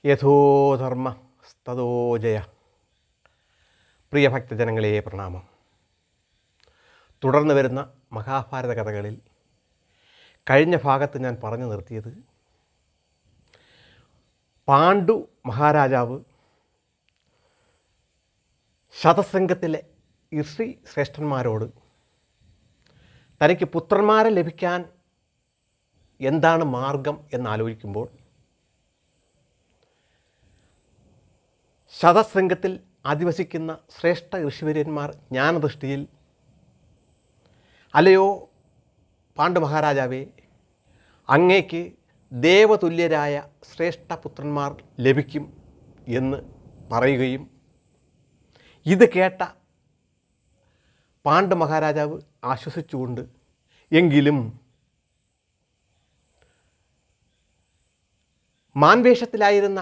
യഥോധർമ്മ സ്തതോ ജയ. പ്രിയ ഭക്തജനങ്ങളെ പ്രണാമം. തുടർന്ന് വരുന്ന മഹാഭാരത കഥകളിൽ കഴിഞ്ഞ ഭാഗത്ത് ഞാൻ പറഞ്ഞു നിർത്തിയത് പാണ്ഡു മഹാരാജാവ് ശതശൃംഗത്തിലെ ഋഷി ശ്രേഷ്ഠന്മാരോട് തനിക്ക് പുത്രന്മാരെ ലഭിക്കാൻ എന്താണ് മാർഗം എന്നാലോചിക്കുമ്പോൾ ശതശൃംഗത്തിൽ അധിവസിക്കുന്ന ശ്രേഷ്ഠ ഋഷിവര്യന്മാർ ജ്ഞാനദൃഷ്ടിയിൽ, അല്ലയോ പാണ്ഡു മഹാരാജാവേ, അങ്ങേക്ക് ദേവതുല്യരായ ശ്രേഷ്ഠ പുത്രന്മാർ ലഭിക്കും എന്ന് പറയുകയും ഇത് കേട്ട പാണ്ഡു മഹാരാജാവ് ആശ്വസിച്ചുകൊണ്ട് എങ്കിലും മാൻവേഷത്തിലായിരുന്ന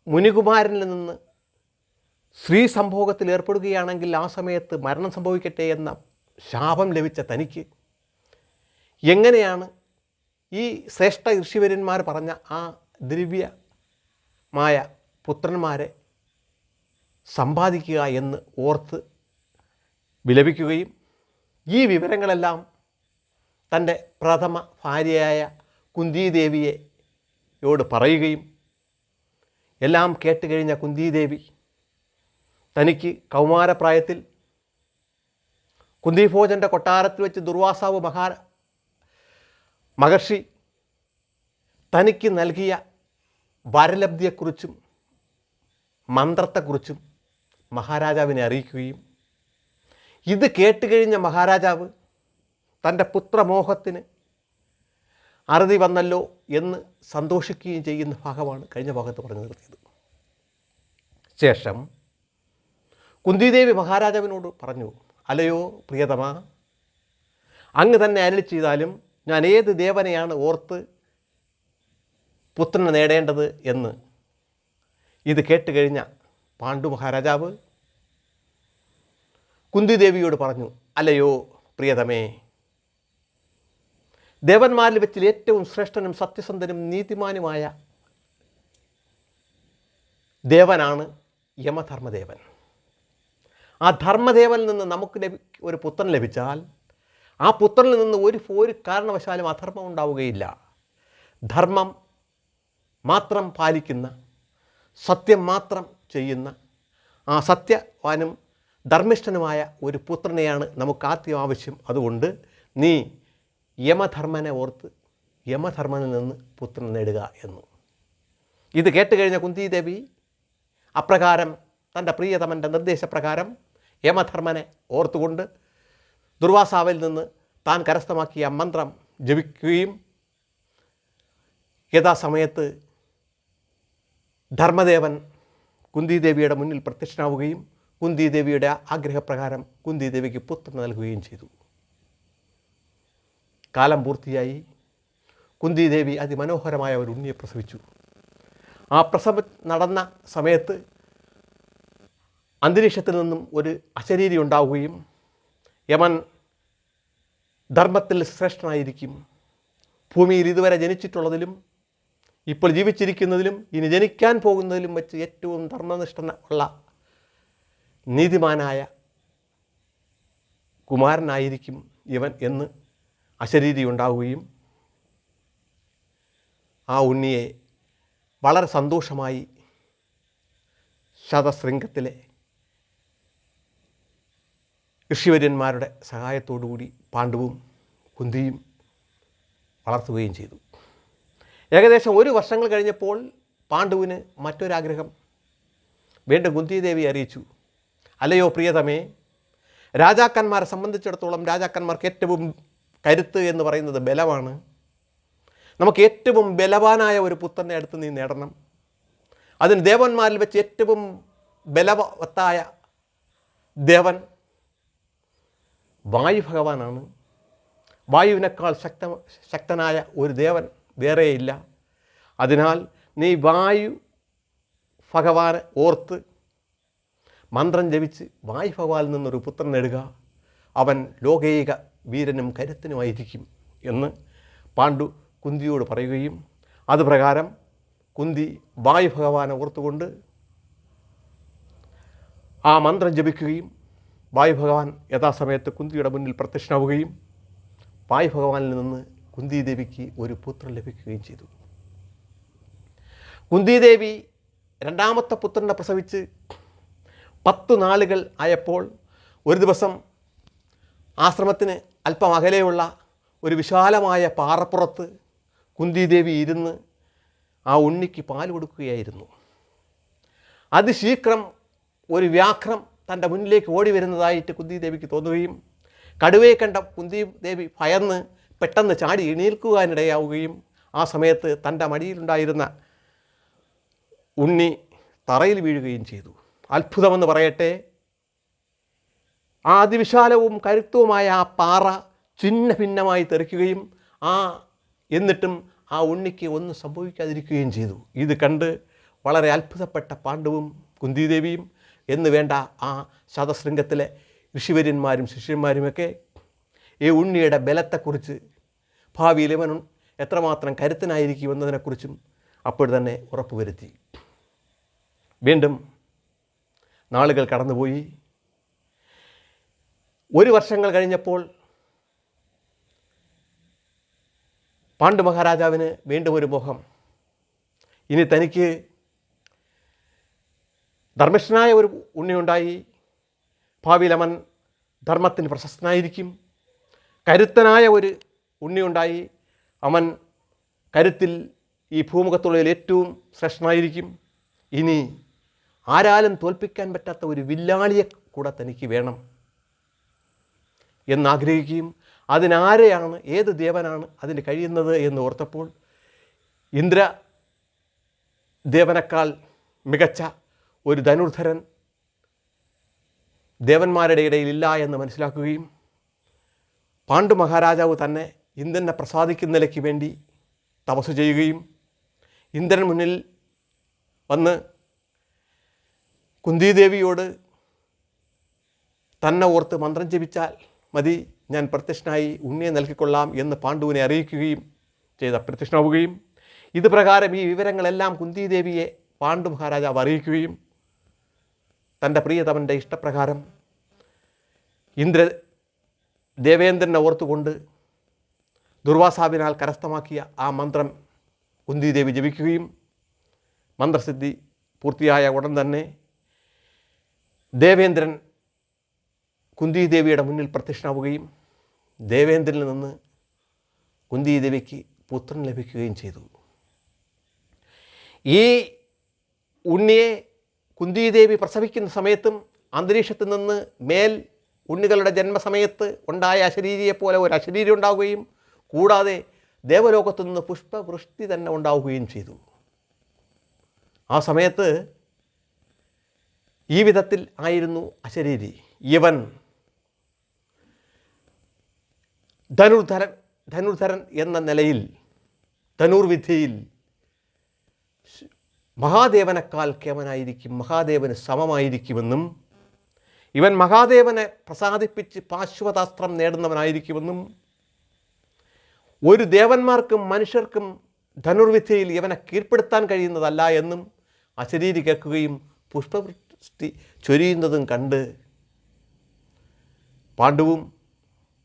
മുനികുമാരനിൽ നിന്ന് സ്ത്രീ സംഭോഗത്തിൽ ഏർപ്പെടുകയാണെങ്കിൽ ആ സമയത്ത് മരണം സംഭവിക്കട്ടെ എന്ന ശാപം ലഭിച്ച തനിക്ക് എങ്ങനെയാണ് ഈ ശ്രേഷ്ഠ ഋഷിവര്യന്മാർ പറഞ്ഞ ആ ദിവ്യമായ പുത്രന്മാരെ സമ്പാദിക്കുക എന്ന് ഓർത്ത് വിലപിക്കുകയും ഈ വിവരങ്ങളെല്ലാം തൻ്റെ പ്രഥമ ഭാര്യയായ കുന്തിദേവിയോട് പറയുകയും എല്ലാം കേട്ടുകഴിഞ്ഞ കുന്തിദേവി തനിക്ക് കൗമാരപ്രായത്തിൽ കുന്തിഭോജൻ്റെ കൊട്ടാരത്തിൽ വെച്ച് ദുർവാസാവ് മഹർഷി തനിക്ക് നൽകിയ വരലബ്ധിയെക്കുറിച്ചും മന്ത്രത്തെക്കുറിച്ചും മഹാരാജാവിനെ അറിയിക്കുകയും ഇത് കേട്ടുകഴിഞ്ഞ മഹാരാജാവ് തൻ്റെ പുത്രമോഹത്തിന് അറുതി വന്നല്ലോ എന്ന് സന്തോഷിക്കുകയും ചെയ്യുന്ന ഭാഗമാണ് കഴിഞ്ഞ ഭാഗത്ത് പറഞ്ഞു നിർത്തിയത്. ശേഷം കുന്തിദേവി മഹാരാജാവിനോട് പറഞ്ഞു, അല്ലയോ പ്രിയതമ, അങ്ങ് തന്നെ അരുളി ചെയ്താലും ഞാൻ ഏത് ദേവനെയാണ് ഓർത്ത് പുത്രനെ നേടേണ്ടത് എന്ന്. ഇത് കേട്ടുകഴിഞ്ഞ പാണ്ഡു മഹാരാജാവ് കുന്തിദേവിയോട് പറഞ്ഞു, അല്ലയോ പ്രിയതമേ, ദേവന്മാരിൽ വെച്ചിൽ ഏറ്റവും ശ്രേഷ്ഠനും സത്യസന്ധനും നീതിമാനുമായ ദേവനാണ് യമധർമ്മദേവൻ. ആ ധർമ്മദേവനിൽ നിന്ന് നമുക്ക് ഒരു പുത്രൻ ലഭിച്ചാൽ ആ പുത്രനിൽ നിന്ന് ഒരു കാരണവശാലും അധർമ്മം ഉണ്ടാവുകയില്ല. ധർമ്മം മാത്രം പാലിക്കുന്ന, സത്യം മാത്രം ചെയ്യുന്ന ആ സത്യവാനും ധർമ്മിഷ്ഠനുമായ ഒരു പുത്രനെയാണ് നമുക്ക് ആദ്യം ആവശ്യം. അതുകൊണ്ട് നീ യമധർമ്മനെ ഓർത്ത് യമധർമ്മനിൽ നിന്ന് പുത്രൻ നേടുക എന്നു. ഇത് കേട്ടുകഴിഞ്ഞ കുന്തിദേവി അപ്രകാരം തൻ്റെ പ്രിയതമൻ്റെ നിർദ്ദേശപ്രകാരം യമധർമ്മനെ ഓർത്തുകൊണ്ട് ദുർവാസാവിൽ നിന്ന് താൻ കരസ്ഥമാക്കിയ മന്ത്രം ജപിക്കുകയും യഥാസമയത്ത് ധർമ്മദേവൻ കുന്തിദേവിയുടെ മുന്നിൽ പ്രത്യക്ഷനാവുകയും കുന്തിദേവിയുടെ ആഗ്രഹപ്രകാരം കുന്തിദേവിക്ക് പുത്രൻ നൽകുകയും ചെയ്തു. കാലം പൂർത്തിയായി. കുന്തിദേവി അതിമനോഹരമായ ഒരു ഉണ്ണിയെ പ്രസവിച്ചു. ആ പ്രസവം നടന്ന സമയത്ത് അന്തരീക്ഷത്തിൽ നിന്നും ഒരു അശരീരി ഉണ്ടാവുകയും യമൻ ധർമ്മത്തിൽ ശ്രേഷ്ഠനായിരിക്കും, ഭൂമിയിൽ ഇതുവരെ ജനിച്ചിട്ടുള്ളതിലും ഇപ്പോൾ ജീവിച്ചിരിക്കുന്നതിലും ഇനി ജനിക്കാൻ പോകുന്നതിലും വെച്ച് ഏറ്റവും ധർമ്മനിഷ്ഠനുള്ള നീതിമാനായ കുമാരനായിരിക്കും ഇവൻ എന്ന് അശരീരി ഉണ്ടാവുകയും ആ ഉണ്ണിയെ വളരെ സന്തോഷമായി ശതശൃംഗത്തിലെ ഋഷിവര്യന്മാരുടെ സഹായത്തോടുകൂടി പാണ്ഡുവും കുന്തിയും വളർത്തുകയും ചെയ്തു. ഏകദേശം 1 വർഷങ്ങൾ കഴിഞ്ഞപ്പോൾ പാണ്ഡുവിന് മറ്റൊരാഗ്രഹം വീണ്ടും കുന്തിദേവി അറിയിച്ചു. അല്ലയോ പ്രിയതമേ, രാജാക്കന്മാരെ സംബന്ധിച്ചിടത്തോളം രാജാക്കന്മാർക്ക് ഏറ്റവും കരുത്ത് എന്ന് പറയുന്നത് ബലമാണ്. നമുക്ക് ഏറ്റവും ബലവാനായ ഒരു പുത്രനെ അടുത്ത് നീ നേടണം. അതിന് ദേവന്മാരിൽ വെച്ച് ഏറ്റവും ബലവത്തായ ദേവൻ വായു ഭഗവാനാണ്. വായുവിനേക്കാൾ ശക്തനായ ഒരു ദേവൻ വേറെയില്ല. അതിനാൽ നീ വായു ഭഗവാനെ ഓർത്ത് മന്ത്രം ജപിച്ച് വായു ഭഗവാനിൽ നിന്നൊരു പുത്രൻ നേടുക. അവൻ ലോകൈക വീരനും കരുത്തനുമായിരിക്കും എന്ന് പാണ്ഡു കുന്തിയോട് പറയുകയും അതുപ്രകാരം കുന്തി വായു ഭഗവാനെ ഓർത്തുകൊണ്ട് ആ മന്ത്രം ജപിക്കുകയും വായു ഭഗവാൻ യഥാസമയത്ത് കുന്തിയുടെ മുന്നിൽ പ്രത്യക്ഷനാവുകയും വായു ഭഗവാനിൽ നിന്ന് കുന്തിദേവിക്ക് ഒരു പുത്രൻ ലഭിക്കുകയും ചെയ്തു. കുന്തിദേവി രണ്ടാമത്തെ പുത്രനെ പ്രസവിച്ച് 10 നാളുകൾ ആയപ്പോൾ ഒരു ദിവസം ആശ്രമത്തിന് അല്പം അകലെയുള്ള ഒരു വിശാലമായ പാറപ്പുറത്ത് കുന്തിദേവി ഇരുന്ന് ആ ഉണ്ണിക്ക് പാൽ കൊടുക്കുകയായിരുന്നു. അതിശീഘ്രം ഒരു വ്യാഘ്രം തൻ്റെ മുന്നിലേക്ക് ഓടി വരുന്നതായിട്ട് കുന്തിദേവിക്ക് തോന്നുകയും കടുവയെ കണ്ട കുന്തിദേവി ഭയന്ന് പെട്ടെന്ന് ചാടി എണീൽക്കുവാനിടയാവുകയും ആ സമയത്ത് തൻ്റെ മടിയിലുണ്ടായിരുന്ന ഉണ്ണി തറയിൽ വീഴുകയും ചെയ്തു. അത്ഭുതമെന്ന് പറയട്ടെ, ആ അതിവിശാലവും കരുത്തുവുമായ ആ പാറ ഛിന്ന ഭിന്നമായി തെറിക്കുകയും എന്നിട്ടും ആ ഉണ്ണിക്ക് ഒന്നും സംഭവിക്കാതിരിക്കുകയും ചെയ്തു. ഇത് കണ്ട് വളരെ അത്ഭുതപ്പെട്ട പാണ്ഡവും കുന്തിദേവിയും എന്ന് വേണ്ട ആ ശതശൃംഗത്തിലെ ഋഷിവര്യന്മാരും ശിഷ്യന്മാരുമൊക്കെ ഈ ഉണ്ണിയുടെ ബലത്തെക്കുറിച്ച് ഭാവിയിൽ ഇവൻ എത്രമാത്രം കരുത്തനായിരിക്കുമെന്നതിനെക്കുറിച്ചും അപ്പോൾ തന്നെ ഉറപ്പുവരുത്തി. വീണ്ടും നാളുകൾ കടന്നുപോയി. 1 വർഷങ്ങൾ കഴിഞ്ഞപ്പോൾ പാണ്ഡു മഹാരാജാവിന് വീണ്ടും ഒരു മോഹം. ഇനി തനിക്ക് ധർമ്മിഷ്ഠനായ ഒരു ഉണ്ണിയുണ്ടായി. ഭാവിയിൽ അവൻ ധർമ്മത്തിന് പ്രശസ്തനായിരിക്കും. കരുത്തനായ ഒരു ഉണ്ണിയുണ്ടായി. അവൻ കരുത്തിൽ ഈ ഭൂമുഖത്തുള്ളതിൽ ഏറ്റവും ശ്രേഷ്ഠനായിരിക്കും. ഇനി ആരാലും തോൽപ്പിക്കാൻ പറ്റാത്ത ഒരു വില്ലാളിയെ കൂടെ തനിക്ക് വേണം എന്നാഗ്രഹിക്കുകയും അതിനാരെയാണ്, ഏത് ദേവനാണ് അതിന് കഴിയുന്നത് എന്ന് ഓർത്തപ്പോൾ ഇന്ദ്ര ദേവനേക്കാൾ മികച്ച ഒരു ധനുർധരൻ ദേവന്മാരുടെ ഇടയിലില്ല എന്ന് മനസ്സിലാക്കുകയും പാണ്ഡു മഹാരാജാവ് തന്നെ ഇന്ദ്രനെ പ്രസാദിക്കുന്ന നിലയ്ക്ക് വേണ്ടി തപസ് ചെയ്യുകയും ഇന്ദ്രൻ മുന്നിൽ വന്ന് കുന്തിദേവിയോട് തന്നെ ഓർത്ത് മന്ത്രം ജപിച്ചാൽ മതി, ഞാൻ പ്രത്യക്ഷനായി ഉണ്ണിയെ നൽകിക്കൊള്ളാം എന്ന് പാണ്ഡുവിനെ അറിയിക്കുകയും ചെയ്ത് അപ്രത്യക്ഷനാവുകയും ഇത് പ്രകാരം ഈ വിവരങ്ങളെല്ലാം കുന്തിദേവിയെ പാണ്ഡു മഹാരാജാവ് അറിയിക്കുകയും തൻ്റെ പ്രിയതമൻ്റെ ഇഷ്ടപ്രകാരം ദേവേന്ദ്രനെ ഓർത്തുകൊണ്ട് ദുർവാസാവിനാൽ കരസ്ഥമാക്കിയ ആ മന്ത്രം കുന്തിദേവി ജപിക്കുകയും മന്ത്രസിദ്ധി പൂർത്തിയായ ഉടൻ തന്നെ ദേവേന്ദ്രൻ കുന്തിദേവിയുടെ മുന്നിൽ പ്രത്യക്ഷനാവുകയും ദേവേന്ദ്രനിൽ നിന്ന് കുന്തിദേവിക്ക് പുത്രൻ ലഭിക്കുകയും ചെയ്തു. ഈ ഉണ്ണിയെ കുന്തിദേവി പ്രസവിക്കുന്ന സമയത്തും അന്തരീക്ഷത്തിൽ നിന്ന് മേൽ ഉണ്ണികളുടെ ജന്മസമയത്ത് ഉണ്ടായ അശരീരിയെപ്പോലെ ഒരു അശരീരി ഉണ്ടാവുകയും കൂടാതെ ദേവലോകത്തു നിന്ന് പുഷ്പവൃഷ്ടി തന്നെ ഉണ്ടാവുകയും ചെയ്തു. ആ സമയത്ത് ഈ വിധത്തിൽ ആയിരുന്നു അശരീരി. ഇവൻ ധനുർധരൻ എന്ന നിലയിൽ ധനുർവിദ്യയിൽ മഹാദേവനേക്കാൾ കേമനായിരിക്കും, മഹാദേവന് സമമായിരിക്കുമെന്നും ഇവൻ മഹാദേവനെ പ്രസാദിപ്പിച്ച് പാശ്വതാസ്ത്രം നേടുന്നവനായിരിക്കുമെന്നും ഒരു ദേവന്മാർക്കും മനുഷ്യർക്കും ധനുർവിദ്യയിൽ ഇവനെ കീഴ്പ്പെടുത്താൻ കഴിയുന്നതല്ല എന്നും അശരീരി കേൾക്കുകയും പുഷ്പവൃഷ്ടി ചൊരിയുന്നതും കണ്ട് പാണ്ഡുവും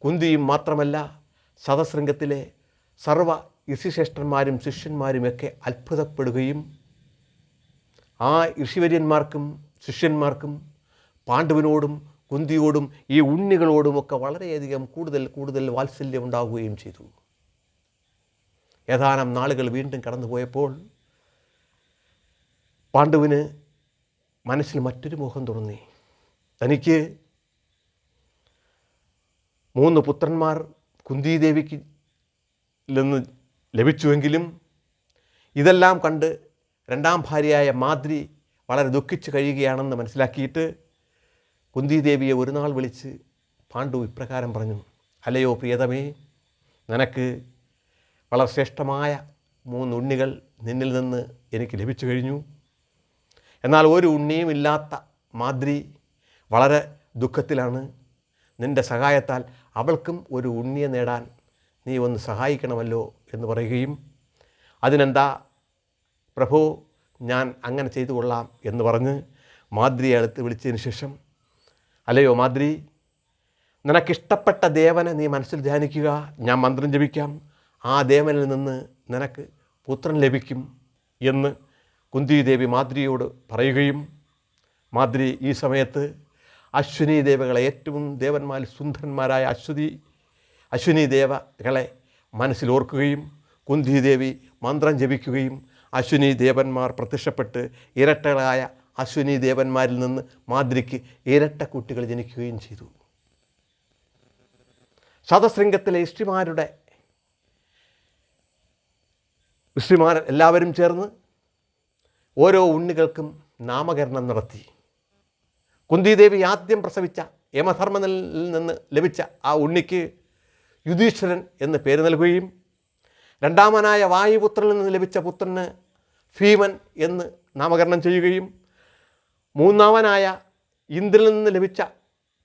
കുന്തിയും മാത്രമല്ല ശതശൃംഗത്തിലെ സർവ ഋഷിശ്രേഷ്ഠന്മാരും ശിഷ്യന്മാരുമൊക്കെ അത്ഭുതപ്പെടുകയും ആ ഋഷിവര്യന്മാർക്കും ശിഷ്യന്മാർക്കും പാണ്ഡുവിനോടും കുന്തിയോടും ഈ ഉണ്ണികളോടുമൊക്കെ വളരെയധികം കൂടുതൽ വാത്സല്യം ഉണ്ടാവുകയും ചെയ്തു. ഏതാനും നാളുകൾ വീണ്ടും കടന്നുപോയപ്പോൾ പാണ്ഡുവിന് മനസ്സിൽ മറ്റൊരു മോഹം തോന്നി. തനിക്ക് 3 പുത്രന്മാർ കുന്തിദേവിക്ക് നിന്ന് ലഭിച്ചുവെങ്കിലും ഇതെല്ലാം കണ്ട് രണ്ടാം ഭാര്യയായ മാദ്രി വളരെ ദുഃഖിച്ച് കഴിയുകയാണെന്ന് മനസ്സിലാക്കിയിട്ട് കുന്തിദേവിയെ ഒരു നാൾ വിളിച്ച് പാണ്ഡു ഇപ്രകാരം പറഞ്ഞു: അല്ലയോ പ്രിയതമേ, നിനക്ക് വളരെ ശ്രേഷ്ഠമായ 3 ഉണ്ണികൾ നിന്നിൽ നിന്ന് എനിക്ക് ലഭിച്ചു കഴിഞ്ഞു. എന്നാൽ ഒരു ഉണ്ണിയും ഇല്ലാത്ത മാദ്രി വളരെ ദുഃഖത്തിലാണ്. നിൻ്റെ സഹായത്താൽ അവൾക്കും ഒരു ഉണ്ണിയെ നേടാൻ നീ ഒന്ന് സഹായിക്കണമല്ലോ എന്ന് പറയുകയും അതിനെന്താ പ്രഭു, ഞാൻ അങ്ങനെ ചെയ്തു കൊള്ളാം എന്ന് പറഞ്ഞ് മാദ്രിയെ അടുത്ത് വിളിച്ചതിന് ശേഷം, അല്ലയോ മാദ്രി, നിനക്കിഷ്ടപ്പെട്ട ദേവനെ നീ മനസ്സിൽ ധ്യാനിക്കുക, ഞാൻ മന്ത്രം ജപിക്കാം, ആ ദേവനിൽ നിന്ന് നിനക്ക് പുത്രൻ ലഭിക്കും എന്ന് കുന്തിദേവി മാദ്രിയോട് പറയുകയും, മാദ്രി ഈ സമയത്ത് അശ്വിനി ദേവകളെ, ഏറ്റവും ദേവന്മാരിൽ സുന്ദരന്മാരായ അശ്വിനി ദേവകളെ മനസ്സിലോർക്കുകയും കുന്തിദേവി മന്ത്രം ജപിക്കുകയും അശ്വിനി ദേവന്മാർ പ്രത്യക്ഷപ്പെട്ട് ഇരട്ടകളായ അശ്വിനി ദേവന്മാരിൽ നിന്ന് മാദ്രിക്ക് ഇരട്ട കുട്ടികൾ ജനിക്കുകയും ചെയ്തു. ശതശൃംഗത്തിലെ ഋഷിമാർ എല്ലാവരും ചേർന്ന് ഓരോ ഉണ്ണികൾക്കും നാമകരണം നടത്തി. കുന്തിദേവി ആദ്യം പ്രസവിച്ച യമധർമ്മനിൽ നിന്ന് ലഭിച്ച ആ ഉണ്ണിക്ക് യുധിഷ്ഠിരൻ എന്ന് പേര് നൽകുകയും, രണ്ടാമനായ വായുപുത്രനിൽ നിന്ന് ലഭിച്ച പുത്രന് ഭീമൻ എന്ന് നാമകരണം ചെയ്യുകയും, മൂന്നാമനായ ഇന്ദ്രനിൽ നിന്ന് ലഭിച്ച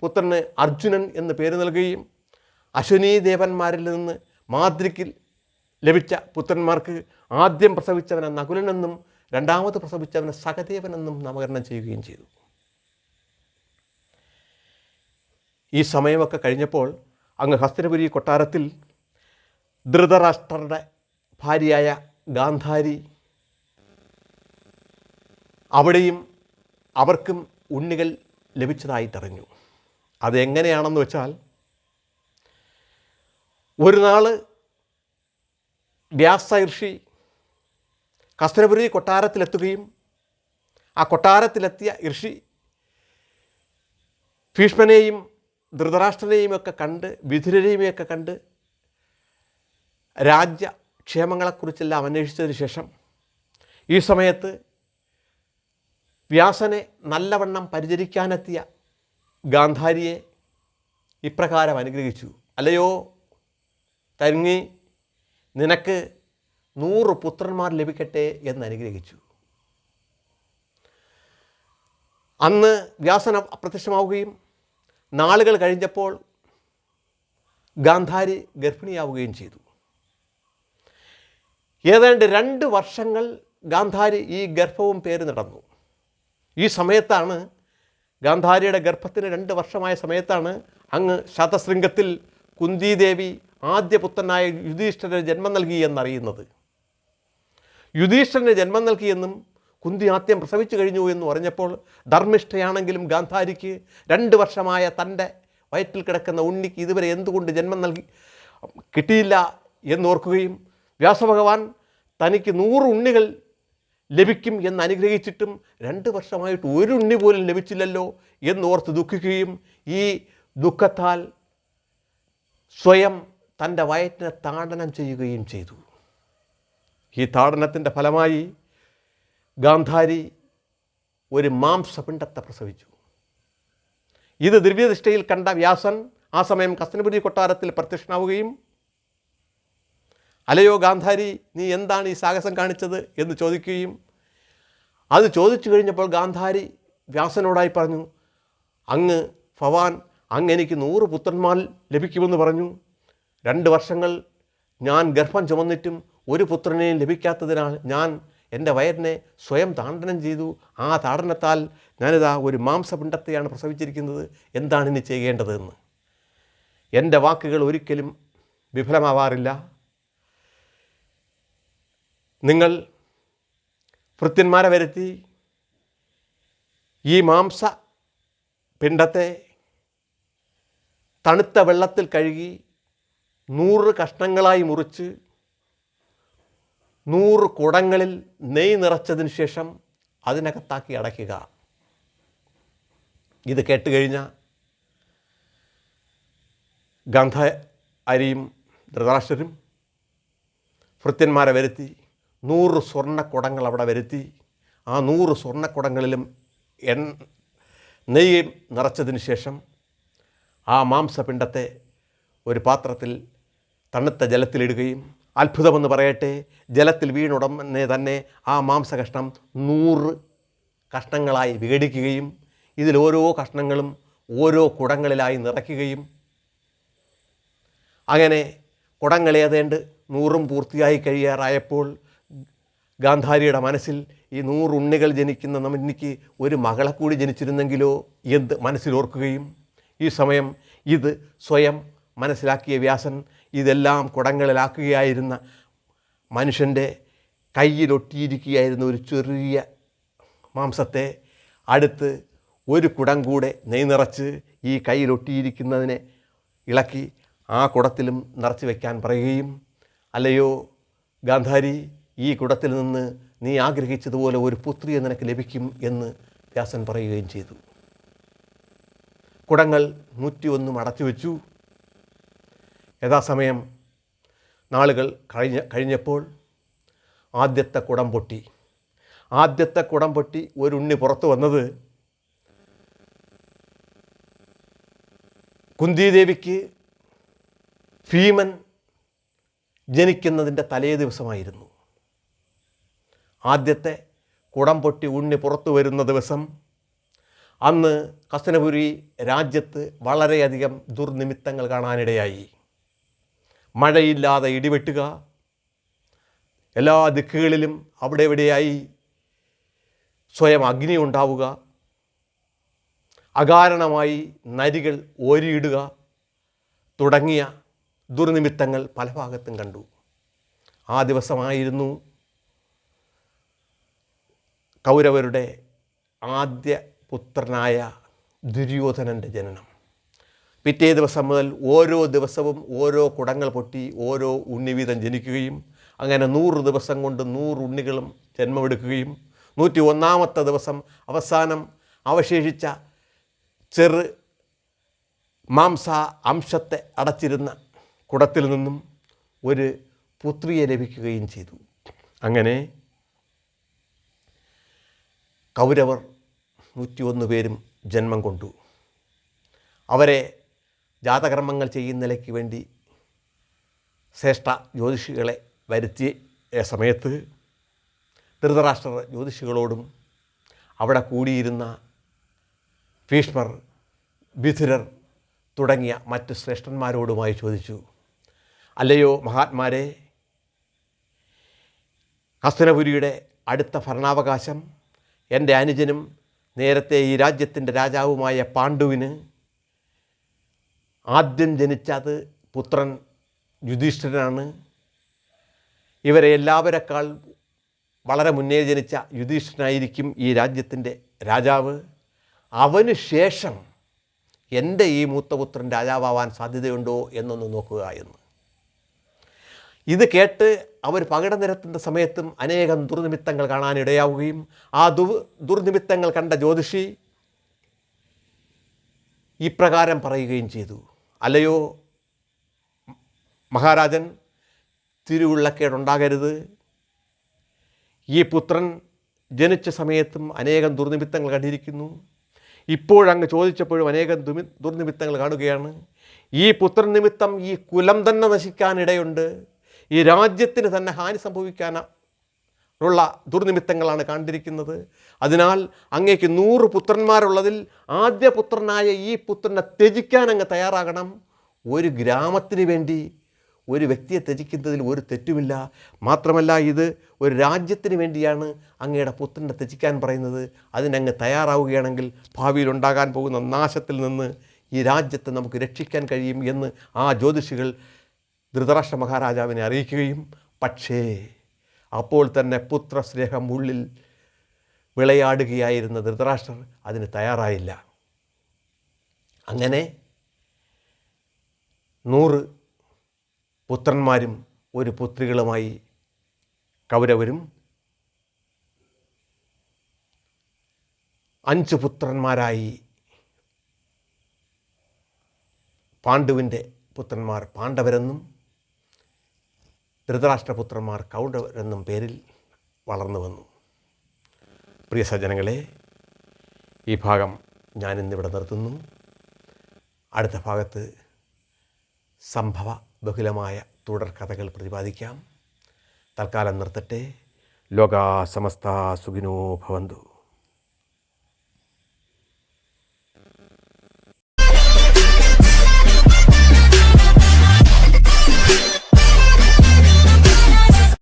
പുത്രന് അർജുനൻ എന്ന് പേര് നൽകുകയും, അശ്വിനി ദേവന്മാരിൽ നിന്ന് മാദ്രിക്ക് ലഭിച്ച പുത്രന്മാർക്ക് ആദ്യം പ്രസവിച്ചവനെ നകുലനെന്നും രണ്ടാമത് പ്രസവിച്ചവനെ സഹദേവനെന്നും നാമകരണം ചെയ്യുകയും ചെയ്തു. ഈ സമയമൊക്കെ കഴിഞ്ഞപ്പോൾ അങ്ങ് ഹസ്തിനപുരി കൊട്ടാരത്തിൽ ധൃതരാഷ്ട്രരുടെ ഭാര്യയായ ഗാന്ധാരി, അവിടെയും അവർക്കും ഉണ്ണികൾ ലഭിച്ചതായിട്ടറിഞ്ഞു. അതെങ്ങനെയാണെന്ന് വെച്ചാൽ, ഒരു നാൾ വ്യാസഋഷി ഹസ്തിനപുരി കൊട്ടാരത്തിലെത്തുകയും ആ കൊട്ടാരത്തിലെത്തിയ ഋഷി ഭീഷ്മനെയും ധൃതരാഷ്ട്രനെയും ഒക്കെ കണ്ട്, വിതുരരെയുമൊക്കെ കണ്ട് രാജ്യക്ഷേമങ്ങളെക്കുറിച്ചെല്ലാം അന്വേഷിച്ചതിന് ശേഷം ഈ സമയത്ത് വ്യാസനെ നല്ലവണ്ണം പരിചരിക്കാനെത്തിയ ഗാന്ധാരിയെ ഇപ്രകാരം അനുഗ്രഹിച്ചു. അല്ലയോ തരുങ്ങി, നിനക്ക് 100 പുത്രന്മാർ ലഭിക്കട്ടെ എന്ന് അനുഗ്രഹിച്ചു. അന്ന് വ്യാസൻ അപ്രത്യക്ഷമാവുകയും നാളുകൾ കഴിഞ്ഞപ്പോൾ ഗാന്ധാരി ഗർഭിണിയാവുകയും ചെയ്തു. ഏതാണ്ട് 2 വർഷങ്ങൾ ഗാന്ധാരി ഈ ഗർഭവും പേര് നടന്നു. ഈ സമയത്താണ്, ഗാന്ധാരിയുടെ ഗർഭത്തിന് 2 വർഷമായ സമയത്താണ് അങ്ങ് ശതശൃംഗത്തിൽ കുന്തിദേവി ആദ്യപുത്രനായ യുധിഷ്ഠിരന് ജന്മം നൽകി എന്നറിയുന്നത്. യുധിഷ്ഠിരന് ജന്മം നൽകിയെന്നും കുന്തി ആദ്യം പ്രസവിച്ചു കഴിഞ്ഞു എന്ന് പറഞ്ഞപ്പോൾ ധർമ്മിഷ്ഠയാണെങ്കിലും ഗാന്ധാരിക്ക് 2 വർഷമായ തൻ്റെ വയറ്റിൽ കിടക്കുന്ന ഉണ്ണിക്ക് ഇതുവരെ എന്തുകൊണ്ട് ജന്മം നൽകി കിട്ടിയില്ല എന്നോർക്കുകയും, വ്യാസഭഗവാൻ തനിക്ക് 100 ഉണ്ണികൾ ലഭിക്കും എന്ന് അനുഗ്രഹിച്ചിട്ടും 2 വർഷമായിട്ട് ഒരു ഉണ്ണി പോലും ലഭിച്ചില്ലല്ലോ എന്നോർത്ത് ദുഃഖിക്കുകയും, ഈ ദുഃഖത്താൽ സ്വയം തൻ്റെ വയറ്റിനെ താടനം ചെയ്യുകയും ചെയ്തു. ഈ താടനത്തിൻ്റെ ഫലമായി ഗാന്ധാരി ഒരു മാംസപിണ്ഡത്തെ പ്രസവിച്ചു. ഇത് ദിവ്യദൃഷ്ടിയിൽ കണ്ട വ്യാസൻ ആ സമയം ഹസ്തിനപുരി കൊട്ടാരത്തിൽ പ്രത്യക്ഷനാവുകയും, അല്ലയോ ഗാന്ധാരി, നീ എന്താണ് ഈ സാഹസം കാണിച്ചത് എന്ന് ചോദിക്കുകയും, അത് ചോദിച്ചു കഴിഞ്ഞപ്പോൾ ഗാന്ധാരി വ്യാസനോടായി പറഞ്ഞു, ഭവാൻ അങ്ങ് എനിക്ക് 100 പുത്രന്മാർ ലഭിക്കുമെന്ന് പറഞ്ഞു. 2 വർഷങ്ങൾ ഞാൻ ഗർഭം ചുമന്നിട്ടും ഒരു പുത്രനെയും ലഭിക്കാത്തതിനാൽ ഞാൻ എൻ്റെ വയറിനെ സ്വയം താടനം ചെയ്തു. ആ താടനത്താൽ ഞാനിതാ ഒരു മാംസപിണ്ഡത്തെയാണ് പ്രസവിച്ചിരിക്കുന്നത്. എന്താണ് ഇനി ചെയ്യേണ്ടതെന്ന്. എൻ്റെ വാക്കുകൾ ഒരിക്കലും വിഫലമാവാറില്ല. നിങ്ങൾ ഭൃത്യന്മാരെ വരുത്തി ഈ മാംസപിണ്ഡത്തെ തണുത്ത വെള്ളത്തിൽ കഴുകി 100 കഷ്ണങ്ങളായി മുറിച്ച് 100 കുടങ്ങളിൽ നെയ്യ് നിറച്ചതിന് ശേഷം അതിനകത്താക്കി അടയ്ക്കുക. ഇത് കേട്ടുകഴിഞ്ഞ ഗാന്ധാരിയും ധൃതരാഷ്ട്രരും ഭൃത്യന്മാരെ വരുത്തി 100 സ്വർണ്ണക്കുടങ്ങൾ അവിടെ വരുത്തി ആ 100 സ്വർണ്ണക്കുടങ്ങളിലും നെയ്യ് നിറച്ചതിന് ശേഷം ആ മാംസപിണ്ഡത്തെ ഒരു പാത്രത്തിൽ തണുത്ത ജലത്തിലിടുകയും, അത്ഭുതമെന്ന് പറയട്ടെ, ജലത്തിൽ വീണുടനെ തന്നെ ആ മാംസകഷ്ണം 100 കഷ്ണങ്ങളായി വിഘടിക്കുകയും ഇതിലോരോ കഷ്ണങ്ങളും ഓരോ കുടങ്ങളിലായി നിറയ്ക്കുകയും, അങ്ങനെ കുടങ്ങൾ ഏതാണ്ട് 100 പൂർത്തിയായി കഴിയാറായപ്പോൾ ഗാന്ധാരിയുടെ മനസ്സിൽ ഈ 100 ഉണ്ണികൾ ജനിക്കുന്ന എനിക്ക് ഒരു മകളെ കൂടി ജനിച്ചിരുന്നെങ്കിലോ എന്ന് മനസ്സിലോർക്കുകയും ഈ സമയം ഇത് സ്വയം മനസ്സിലാക്കിയ വ്യാസൻ ഇതെല്ലാം കുടങ്ങളിലാക്കുകയായിരുന്ന മനുഷ്യൻ്റെ കയ്യിലൊട്ടിയിരിക്കുകയായിരുന്ന ഒരു ചെറിയ മാംസത്തെ അടുത്ത് ഒരു കുടം കൂടെ നെയ് നിറച്ച് ഈ കയ്യിലൊട്ടിയിരിക്കുന്നതിനെ ഇളക്കി ആ കുടത്തിലും നിറച്ച് വയ്ക്കാൻ പറയുകയും, അല്ലയോ ഗാന്ധാരി, ഈ കുടത്തിൽ നിന്ന് നീ ആഗ്രഹിച്ചതുപോലെ ഒരു പുത്രിയെ നിനക്ക് ലഭിക്കും എന്ന് വ്യാസൻ പറയുകയും ചെയ്തു. കുടങ്ങൾ 101 അടച്ചു വെച്ചു. യഥാസമയം നാളുകൾ കഴിഞ്ഞപ്പോൾ ആദ്യത്തെ കുടം പൊട്ടി. ആദ്യത്തെ കുടം പൊട്ടി ഒരു ഉണ്ണി പുറത്തു വന്നത് കുന്തിദേവിക്ക് ഭീമൻ ജനിക്കുന്നതിൻ്റെ തലേ ദിവസമായിരുന്നു. ആദ്യത്തെ കുടം പൊട്ടി ഉണ്ണി പുറത്തു വരുന്ന ദിവസം അന്ന് ഹസ്തിനപുരി രാജ്യത്ത് വളരെയധികം ദുർനിമിത്തങ്ങൾ കാണാനിടയായി. മഴയില്ലാതെ ഇടിവെട്ടുക, എല്ലാ ദിക്കുകളിലും അവിടെ എവിടെയായി സ്വയം അഗ്നി ഉണ്ടാവുക, അകാരണമായി നരികൾ ഓരിയിടുക തുടങ്ങിയ ദുർനിമിത്തങ്ങൾ പല ഭാഗത്തും കണ്ടു. ആ ദിവസമായിരുന്നു കൗരവരുടെ ആദ്യ പുത്രനായ ദുര്യോധനൻ്റെ ജനനം. പിറ്റേ ദിവസം മുതൽ ഓരോ ദിവസവും ഓരോ കുടങ്ങൾ പൊട്ടി ഓരോ ഉണ്ണി വീതം ജനിക്കുകയും അങ്ങനെ 100 ദിവസം കൊണ്ട് 100 ഉണ്ണികളും ജന്മമെടുക്കുകയും 101ാമത്തെ ദിവസം അവസാനം അവശേഷിച്ച ചെറു മാംസ അംശത്തെ അടച്ചിരുന്ന കുടത്തിൽ നിന്നും ഒരു പുത്രിയെ ലഭിക്കുകയും ചെയ്തു. അങ്ങനെ കൗരവർ 101 പേരും ജന്മം കൊണ്ടു. അവരെ ജാതകർമ്മങ്ങൾ ചെയ്യുന്നതിലേക്ക് വേണ്ടി ശ്രേഷ്ഠ ജ്യോതിഷികളെ വരുത്തിയ സമയത്ത് ധൃതരാഷ്ട്രർ ജ്യോതിഷികളോടും അവിടെ കൂടിയിരുന്ന ഭീഷ്മർ, വിതുരർ തുടങ്ങിയ മറ്റ് ശ്രേഷ്ഠന്മാരോടുമായി ചോദിച്ചു, അല്ലയോ മഹാത്മാരെ, ഹസ്തിനപുരിയുടെ അടുത്ത ഭരണാവകാശം എൻ്റെ അനുജനും നേരത്തെ ഈ രാജ്യത്തിൻ്റെ രാജാവുമായ പാണ്ഡുവിന് ആദ്യം ജനിച്ചത് പുത്രൻ യുധിഷ്ഠിരനാണ്. ഇവരെ എല്ലാവരെക്കാൾ വളരെ മുന്നേ ജനിച്ച യുധിഷ്ഠിരനായിരിക്കും ഈ രാജ്യത്തിൻ്റെ രാജാവ്. അവന് ശേഷം എൻ്റെ ഈ മൂത്തപുത്രൻ രാജാവാൻ സാധ്യതയുണ്ടോ എന്നൊന്ന് നോക്കുക എന്ന്. ഇത് കേട്ട് അവർ പകിട നിരത്തുന്ന സമയത്തും അനേകം ദുർനിമിത്തങ്ങൾ കാണാനിടയാവുകയും ആ ദുർനിമിത്തങ്ങൾ കണ്ട ജ്യോതിഷി ഇപ്രകാരം പറയുകയും ചെയ്തു, അല്ലയോ മഹാരാജൻ, തിരുവുള്ളക്കേടുണ്ടാകരുത്. ഈ പുത്രൻ ജനിച്ച സമയത്തും അനേകം ദുർനിമിത്തങ്ങൾ കണ്ടിരിക്കുന്നു. ഇപ്പോഴങ്ങ് ചോദിച്ചപ്പോഴും അനേകം ദുർനിമിത്തങ്ങൾ കാണുകയാണ്. ഈ പുത്രൻ നിമിത്തം ഈ കുലം തന്നെ നശിക്കാനിടയുണ്ട്. ഈ രാജ്യത്തിന് തന്നെ ഹാനി സംഭവിക്കാനുള്ള ദുർനിമിത്തങ്ങളാണ് കണ്ടിരിക്കുന്നത്. അതിനാൽ അങ്ങേക്ക് 100 പുത്രന്മാരുള്ളതിൽ ആദ്യ പുത്രനായ ഈ പുത്രനെ ത്യജിക്കാൻ അങ്ങ് തയ്യാറാകണം. ഒരു ഗ്രാമത്തിന് വേണ്ടി ഒരു വ്യക്തിയെ ത്യജിക്കുന്നതിൽ ഒരു തെറ്റുമില്ല. മാത്രമല്ല, ഇത് ഒരു രാജ്യത്തിന് വേണ്ടിയാണ് അങ്ങയുടെ പുത്രനെ ത്യജിക്കാൻ പറയുന്നത്. അതിനങ്ങ് തയ്യാറാവുകയാണെങ്കിൽ ഭാവിയിൽ ഉണ്ടാകാൻ പോകുന്ന നാശത്തിൽ നിന്ന് ഈ രാജ്യത്തെ നമുക്ക് രക്ഷിക്കാൻ കഴിയും എന്ന് ആ ജ്യോതിഷികൾ ധൃതരാഷ്ട്ര മഹാരാജാവിനെ അറിയിക്കുകയും, പക്ഷേ അപ്പോൾ തന്നെ പുത്രസ്നേഹം ഉള്ളിൽ വിളയാടുകയായിരുന്ന ധൃതരാഷ്ട്രർ അതിന് തയ്യാറായില്ല. അങ്ങനെ 100 പുത്രന്മാരും ഒരു പുത്രികളുമായി കൗരവരും 5 പുത്രന്മാരായി പാണ്ഡുവിൻ്റെ പുത്രന്മാർ പാണ്ഡവരെന്നും ധൃതരാഷ്ട്രപുത്രന്മാർ കൗരവരെന്നും പേരിൽ വളർന്നു വന്നു. പ്രിയ സജ്ജനങ്ങളെ, ഈ ഭാഗം ഞാനിന്നിവിടെ നിർത്തുന്നു. അടുത്ത ഭാഗത്ത് സംഭവ ബഹുലമായ തുടർ കഥകൾ പ്രതിപാദിക്കാം. തൽക്കാലം നിർത്തട്ടെ. ലോകാ സമസ്ത സുഖിനോ ഭവന്തു.